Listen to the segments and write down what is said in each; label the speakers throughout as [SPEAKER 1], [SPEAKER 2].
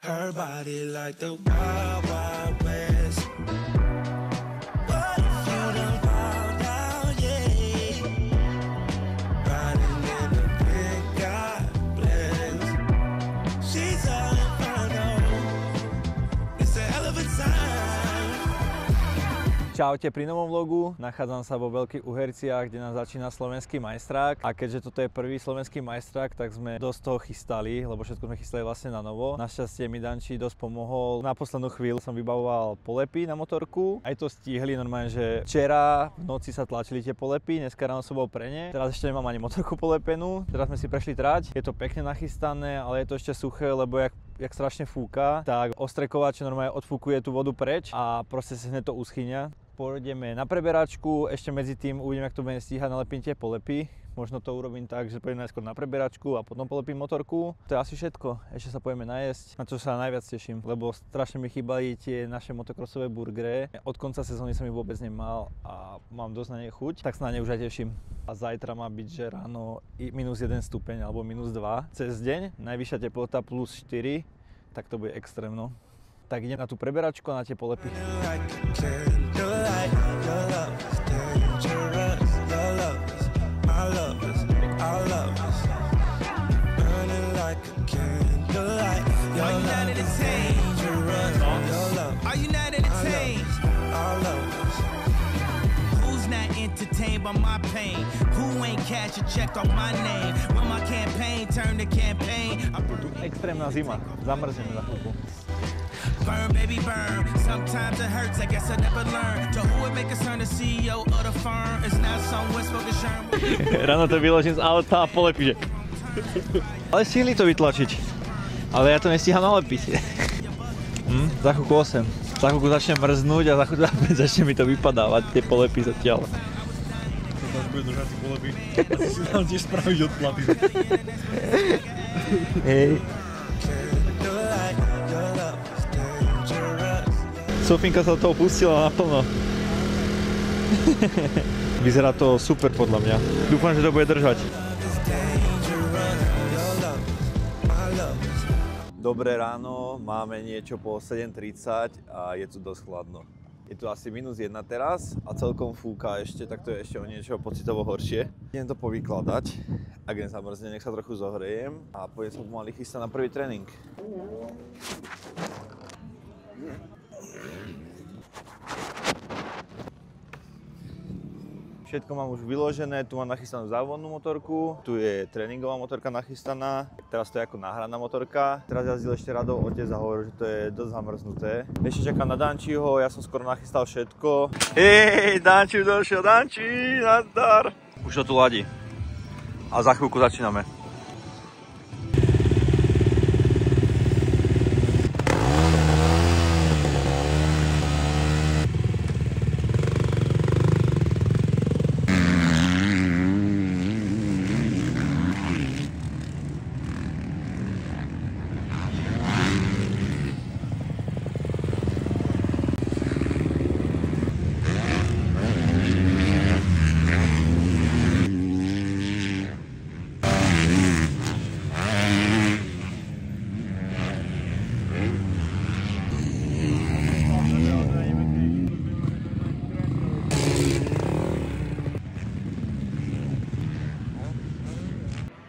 [SPEAKER 1] Her body like the Wild Wild West. What if you done fall down, yeah? Riding in a big God bless. She's all inferno. It's a hell of a time.
[SPEAKER 2] Čaute pri novom vlogu, nachádzam sa vo Veľkých Uherciach, kde nás začína slovenský majstrák a keďže toto je prvý slovenský majstrák, tak sme dosť toho chystali, lebo všetko sme chystali vlastne na novo. Našťastie mi Danči dosť pomohol, na poslednú chvíľu som vybavoval polepy na motorku, aj to stihli normálne, že včera v noci sa tlačili tie polepy, dneska ráno som bol pre ne, teraz ešte nemám ani motorku polepenú, teraz sme si prešli trať, je to pekne nachystané, ale je to ešte suché, lebo jak strašne fúka, tak ostrekovač normálne odfúkuje tú vodu preč a proste sa hneď to uschýňa. Pôjdeme na preberačku, ešte medzi tým uvidím, jak to bude stíhať, nalepím tie polepy. Možno to urobím tak, že pôjdem najskôr na preberačku a potom polepím motorku. To je asi všetko, ešte sa pôjdeme najesť, na čo sa najviac teším, lebo strašne mi chýbali tie naše motokrosové burgery. Od konca sezóny som ich vôbec nemal a mám dosť na ne chuť, tak sa na ne už aj teším. A zajtra má byť, že ráno minus 1 stupeň alebo minus 2 cez deň, najvyššia teplota plus 4, tak to bude extrémno. Tak idem na tú preberačku a na tie polepy.
[SPEAKER 1] By my pain, who ain't cash a check on my name? When my campaign turned to campaign.
[SPEAKER 2] Extrémna zima, zamrzneme za chvíľku.
[SPEAKER 1] Burn, baby, burn. Sometimes it hurts, I guess I never learned. To who would make us turn the CEO of the firm? It's now some West Sherm.
[SPEAKER 2] Ráno to vyložím z auta a polepí, že. Ale stihli to vytlačiť. Ale ja to nestíham nalepiť. Za chvíľku 8. Za chvíľku začne mrznúť a za chvíľku začne mi to vypadávať, tie polepy zatiaľ.
[SPEAKER 3] Bude držať si polepy, asi si tam tiež spraviť odplaty.
[SPEAKER 2] Hej. Sofinka sa do toho pustila naplno. Vyzerá to super podľa mňa. Dúfam, že to bude držať. Dobré ráno, máme niečo po 7:30 a je tu dosť chladno. Je tu asi minus 1 teraz a celkom fúka ešte, tak to je ešte o niečo pocitovo horšie. Idem to povykladať, ak nezamrzne, nech sa trochu zohrejem a pôjdem sa pomaly chystať na prvý tréning. Všetko mám už vyložené, tu mám nachystanú závodnú motorku, tu je tréningová motorka nachystaná, teraz to je ako náhradná motorka. Teraz jazdil ešte Radov otec a hovoril, že to je dosť zamrznuté. Ešte čakám na Dančiho, ja som skoro nachystal všetko. Hej, Danči došiel, Danči, nazdar! Už to tu ladí a za chvíľku začíname.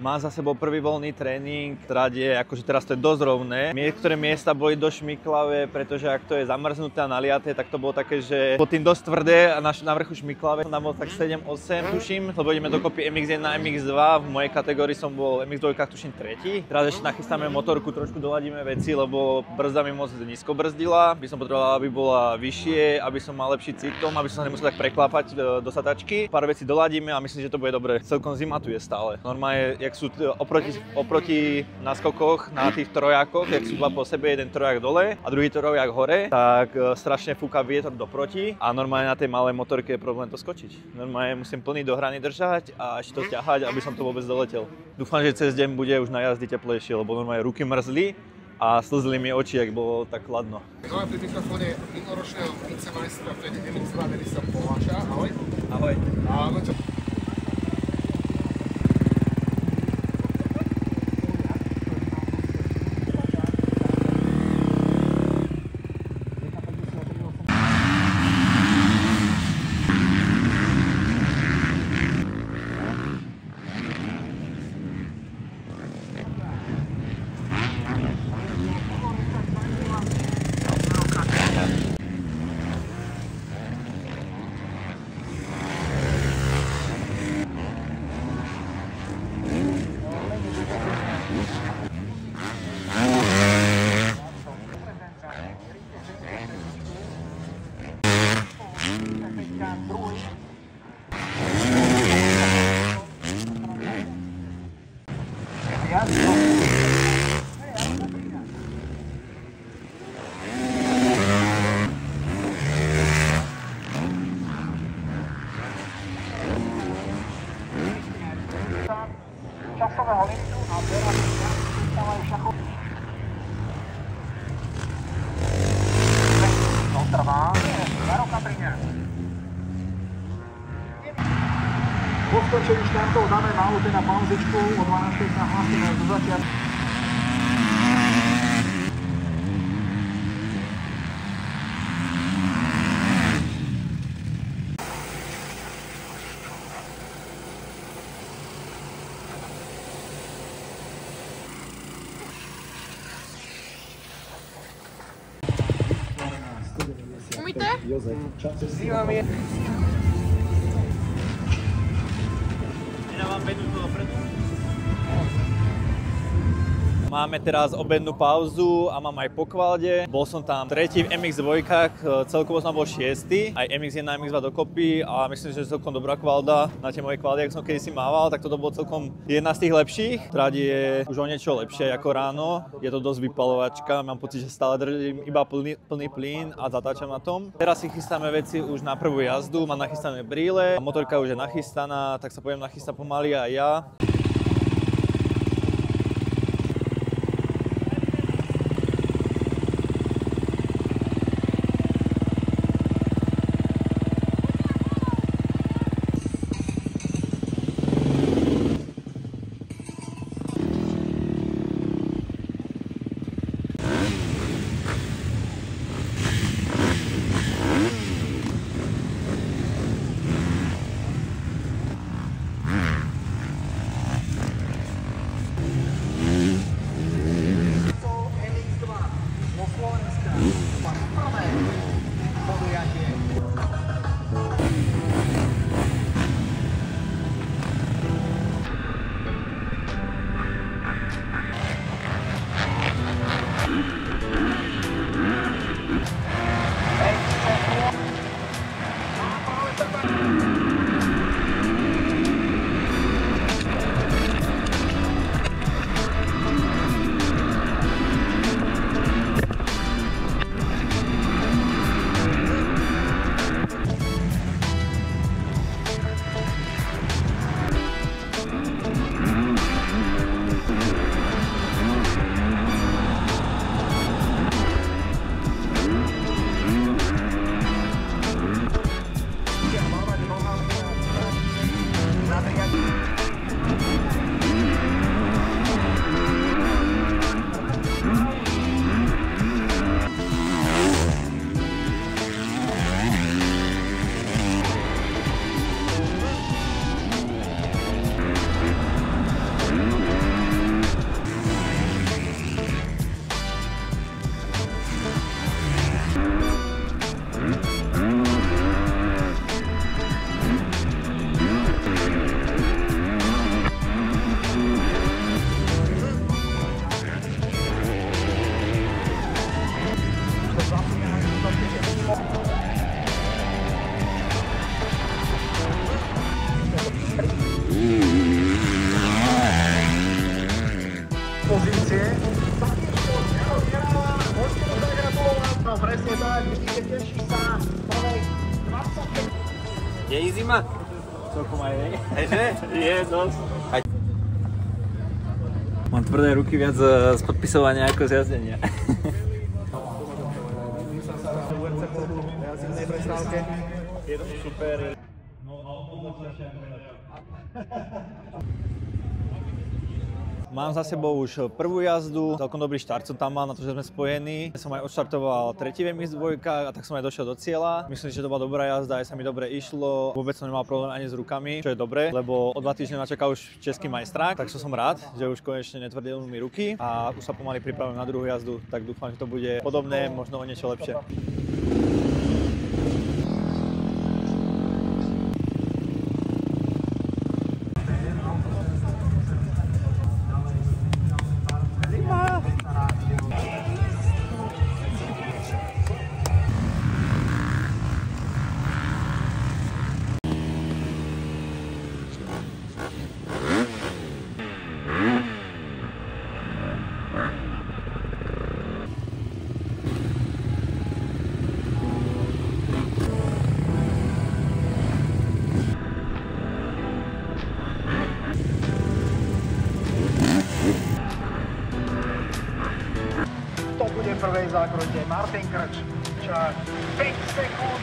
[SPEAKER 2] Mám za sebou prvý voľný tréning, trať akože teraz to je dosť rovné. Niektoré miesta boli dosť šmiklavé, pretože ak to je zamrznuté a naliaté, tak to bolo také, že pod tým dosť tvrdé a na vrchu šmiklavé. Tam bol tak 7-8 tuším, lebo ideme dokopy MX1 a MX2, v mojej kategórii som bol MX2 tuším 3. Teraz ešte nachystáme motorku, trošku doladíme veci, lebo brzda mi moc nízko brzdila. By som potreboval, aby bola vyššie, aby som mal lepší cítom, aby som sa nemusel tak preklápať do satačky. Pár vecí doladíme a myslím, že to bude dobre. Celkom zima tu je stále. Normálne, jak sú oproti náskokoch na tých trojákoch, jak sú dva po sebe, jeden trojak dole a druhý trojak hore, tak strašne fúka vietor doproti a normálne na tej malej motorke je problém to skočiť. Normálne musím plný do hrany držať a ešte to ťahať, aby som to vôbec doletel. Dúfam, že cez deň bude už na jazdy teplejšie, lebo normálne ruky mrzli a slzli mi oči, ak bolo tak chladno.
[SPEAKER 4] No a pri mikrofóne minuloročného vicemajstra vtedy MX2 Denisa Poláša. Ahoj.
[SPEAKER 2] Ahoj.
[SPEAKER 4] Ahoj.
[SPEAKER 5] Časového limitu a beráčka stávajú šachov. To trvá, na roka pri ne. Po skončení štartov dáme na aute na pauzičku, o 12 nahlásime zo začiatku.
[SPEAKER 6] Umíte?
[SPEAKER 5] Zima mi je.
[SPEAKER 2] Máme teraz obednú pauzu a mám aj pokvalde. Bol som tam tretí v MX2, celkovo som bol 6. Aj MX1 a MX2 dokopy a myslím, že je celkom dobrá kvalda. Na tie moje kvaldy, ak som kedysi mával, tak toto bolo celkom jedna z tých lepších. Tráť je už o niečo lepšie ako ráno. Je to dosť vypalovačka, mám pocit, že stále držím iba plný plyn a zatáčam na tom. Teraz si chystáme veci už na prvú jazdu, mám nachystané brýle, motorka už je nachystaná, tak sa budem nachystať pomaly aj ja.
[SPEAKER 5] Pozície. Môžete mu zagratulovať. No presne tak, vidíte, teší sa. Prvej 25.
[SPEAKER 2] Je zima? Celkom aj je. Je dosť. Mám tvrdé ruky viac z podpisovania ako z jazdenia. Je to super. Mám za sebou už prvú jazdu, celkom dobrý štart som tam mal na to, že sme spojení. Som aj odštartoval tretí v MX2 a tak som aj došiel do cieľa. Myslím si, že to bola dobrá jazda, aj sa mi dobre išlo. Vôbec som nemal problém ani s rukami, čo je dobré, lebo o 2 týždne ma čaká už český majstrák, tak som rád, že už konečne netvrdil mi ruky a už sa pomaly pripravujem na druhú jazdu, tak dúfam, že to bude podobné, možno o niečo lepšie.
[SPEAKER 5] To bude v prvej zákrote Martin Krč. Čas 5 sekúnd.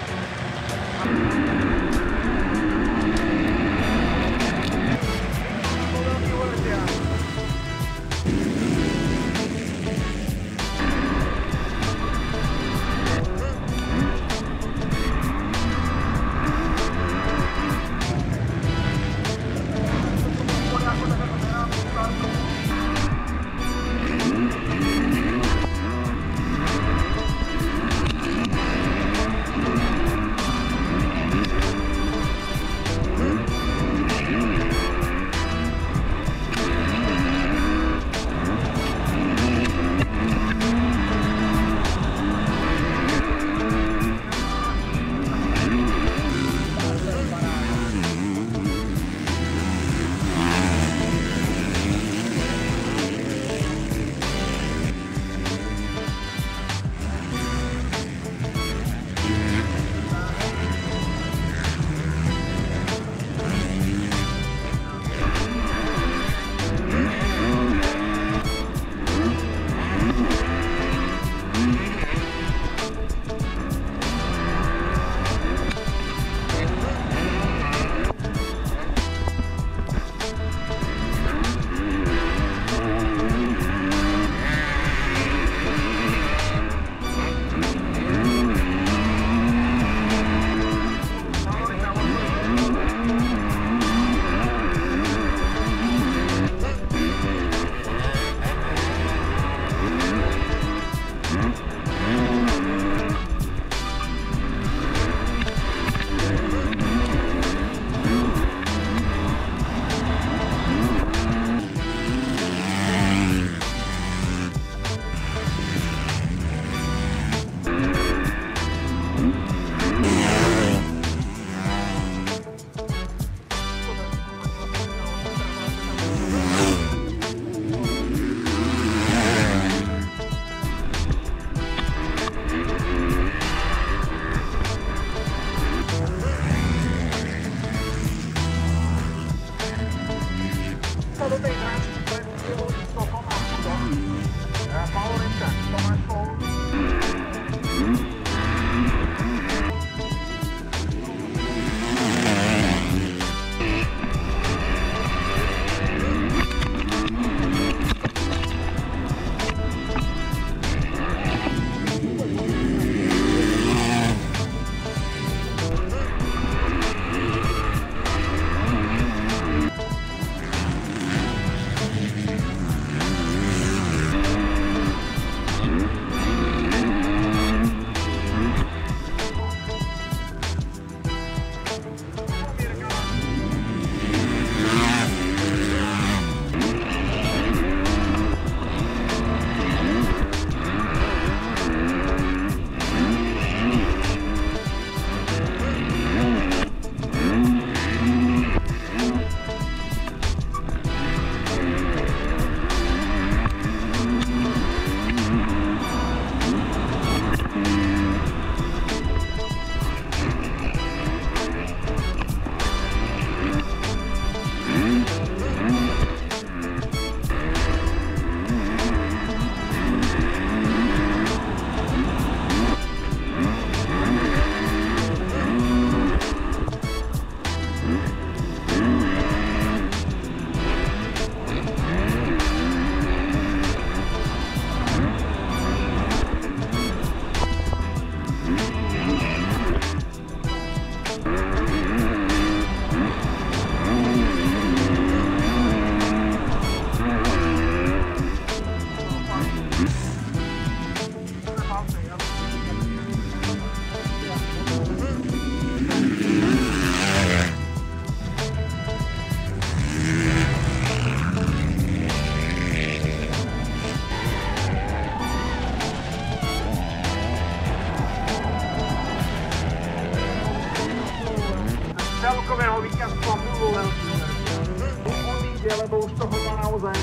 [SPEAKER 5] pomalšie, lebo už toho má naozaj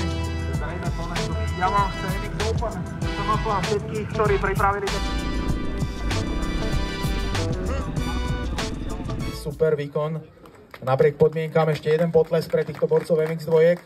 [SPEAKER 5] zrejme plné zuby. Ja vám chcem MX Open. Chcem vám všetkých, ktorí pripravili super výkon. Napriek podmienkám ešte jeden potles pre týchto borcov MX2.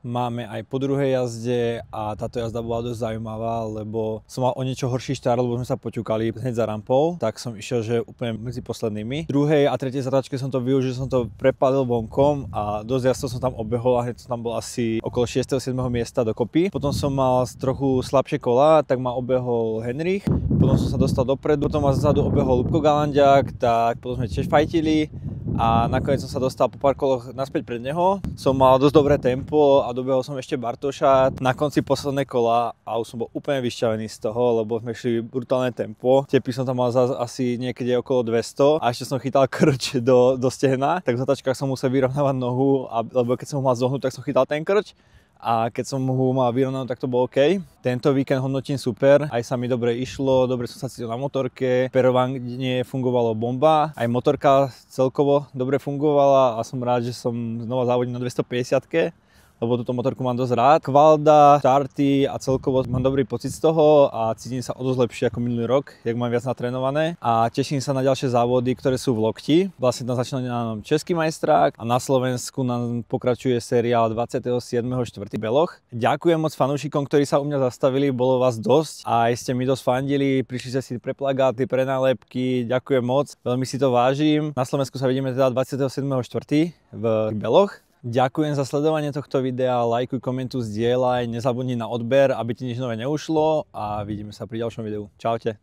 [SPEAKER 2] Máme aj po druhej jazde a táto jazda bola dosť zaujímavá, lebo som mal o niečo horší štart, lebo sme sa poťukali hneď za rampou, tak som išiel, že úplne medzi poslednými. V druhej a tretej zatačke som to využil, som to prepadil vonkom a dosť jasno som tam obehol a hneď som tam bol asi okolo 6. 7. miesta dokopy. Potom som mal trochu slabšie kola, tak ma obehol Henrich, potom som sa dostal dopredu, potom ma zadu obehol Ľubko Galanďák, tak potom sme tiež fajtili. A nakoniec som sa dostal po pár koloch naspäť pred neho. Som mal dosť dobré tempo a dobehol som ešte Bartoša na konci posledné kola a už som bol úplne vyšťavený z toho, lebo sme šli brutálne tempo. Tepy som tam mal asi niekde okolo 200 a ešte som chytal krč do stehna, tak v zatačkách som musel vyrovnávať nohu, lebo keď som ho mal zohnúť, tak som chytal ten krč. A keď som ho mal vyrovnanú, tak to bolo OK. Tento víkend hodnotím super, aj sa mi dobre išlo, dobre som sa cítil na motorke, perovanie fungovalo bomba, aj motorka celkovo dobre fungovala a som rád, že som znova závodil na 250-ke. Lebo túto motorku mám dosť rád. Kvalda, štarty a celkovo mám dobrý pocit z toho a cítim sa o dosť lepšie ako minulý rok, jak mám viac natrénované. A teším sa na ďalšie závody, ktoré sú v Lokti. Vlastne tam začína nám Český majstrák a na Slovensku nám pokračuje seriál 27.4. Beloch. Ďakujem moc fanúšikom, ktorí sa u mňa zastavili, bolo vás dosť a aj ste mi dosť fandili, prišli ste si pre plagáty, pre nálepky, ďakujem moc, veľmi si to vážim. Na Slovensku sa vidíme teda 27.4. v Beloch. Ďakujem za sledovanie tohto videa, lajkuj, komentuj, zdieľaj, nezabudni na odber, aby ti nič nové neušlo a vidíme sa pri ďalšom videu. Čaute.